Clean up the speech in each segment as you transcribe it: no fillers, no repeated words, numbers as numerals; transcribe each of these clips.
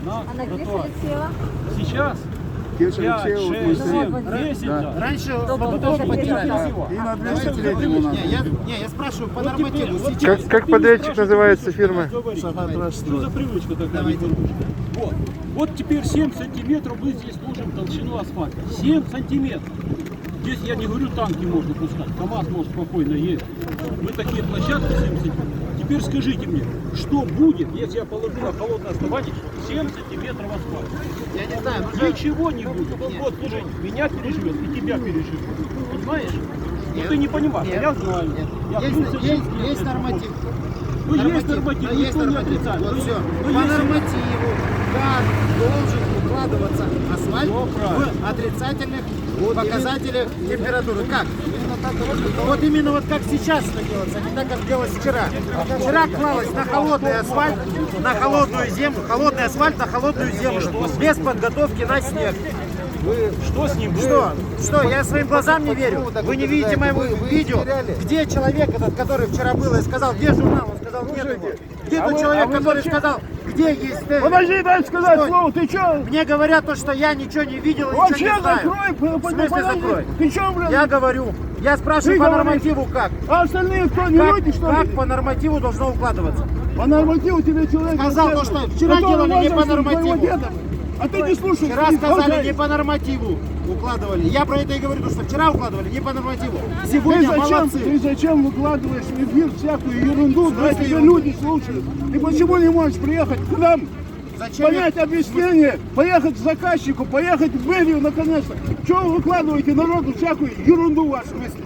на где тротуаре. села? Сейчас Кирш 5, Алексеева 6, пустили. 7, 10, да. Раньше Потом потеряли. И на 203-ему надо. Я спрашиваю по нормативу. Вот Сейчас. Как подрядчик называется фирма? Что за привычка такая? Вот. Вот теперь 7 сантиметров мы здесь ложим толщину асфальта. 7 сантиметров. Здесь я не говорю, танки можно пускать. КамАЗ может спокойно ездить. Мы такие площадки 7 сантиметров. Теперь скажите мне, что будет, если я положу на холодное основание 7 сантиметров асфальта? Я не знаю. Ничего не будет. Вот, слушай, меня переживет и тебя переживет. Понимаешь? Ну ты не понимаешь, Нет. я знаю. Я Есть, 36 есть, лет есть это норматив. Ну есть норматив, Да, есть никто не норматив. отрицает. Вот Ну, все. ну, По если- нормативу как должен укладываться асфальт Всё правильно. в отрицательных показателях температуры. Как? Вот именно вот как сейчас это делается, а не так, как делалось вчера. Вчера клалось на холодный асфальт, на холодную землю, холодный асфальт на холодную землю, без подготовки на снег. Что с ним? Что? Я своим глазам не верю. Вы не видите моего видео? Где человек этот, который вчера был и сказал, где журнал? Он сказал, нет его. Где тот человек, который сказал, где есть тест? Подожди, дай сказать Стой. слово, ты чё? Мне говорят то, что я ничего не видел и ничего Вообще не знаю. закрой, В смысле закрой? Ты чё, блин? Я говорю, я спрашиваю Ты по говоришь. нормативу как? А остальные кто, не люди, что Как ли? по нормативу должно укладываться? По нормативу тебе человек... Сказал то, что вчера который делали не по возраст твоего нормативу. деда. А ты не слушаешь. Вчера ты сказали болтай. не по нормативу укладывали. Я про это и говорю, что вчера укладывали не по нормативу. Ты Сегодня зачем, молодцы. ты зачем выкладываешь в эфир всякую ерунду, да, смысле тебя ерунду? люди слушают? Ты почему не можешь приехать к нам, Зачем понять объяснение, поехать к заказчику, поехать в мэрию наконец-то? Чего вы выкладываете народу всякую ерунду в вашем смысле?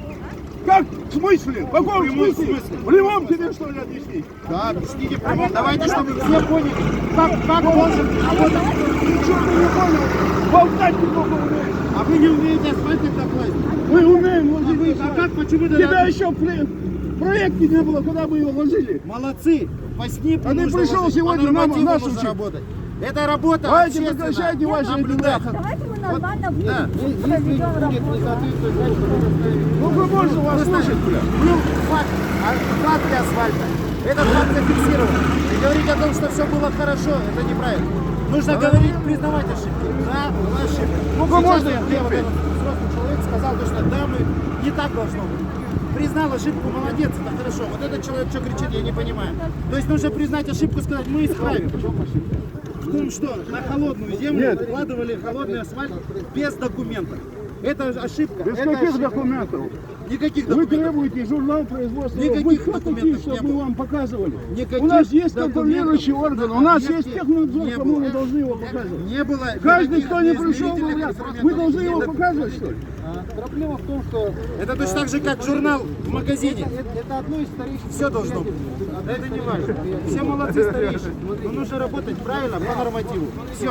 Как? В смысле? В каком смысле? В прямом тебе что ли объяснить? Да, объясните прямо. Давайте, чтобы все поняли, как должен работать. Ничего ты не понял. Болтать ты только умеешь. А вы не умеете асфальт тогда класть? Мы умеем А ложить. вы, а как, почему тогда? Тебя еще в проекте не было, куда мы его ложили. Молодцы. По СНИПу А ты нужно пришел ложить, сегодня по нормативу нас нужно учить. работать. Это работа Давайте общественная. прекращайте ваши Наблюдать. дела. Давайте мы нормально Да. проведем работу. Ну вы можете вас слушать, бля. Был факт укладки асфальта. Этот факт зафиксирован. И говорить о том, что все было хорошо, это неправильно. Нужно говорить, признавать ошибки. Да, была ошибка. Ну, Сейчас можно мне вот этот взрослый человек сказал, что да, мы не так должно быть. Признал ошибку, молодец, это хорошо. Вот этот человек что кричит, я не понимаю. То есть нужно признать ошибку, сказать, мы исправим. В том, что на холодную землю укладывали холодный асфальт без документов. Это ошибка. Без это каких ошибка. документов? Никаких Вы документов. требуете журнал производства. Никаких Вы кто документов такие, не чтобы было. мы вам показывали? Никаких У нас есть документов. контролирующий орган, у нас Нет, есть нет, технадзор, не кому было. мы должны его показывать. Не было. Каждый, никаких кто не пришел, измерительных говорят, инструментов. мы должны его Нет, показывать, что ли? Проблема в том, что Это точно так же, как журнал в магазине. это одно из старейших. Все должно быть. Это не важно. Все молодцы старейшие. Но нужно работать правильно, по нормативу. Все.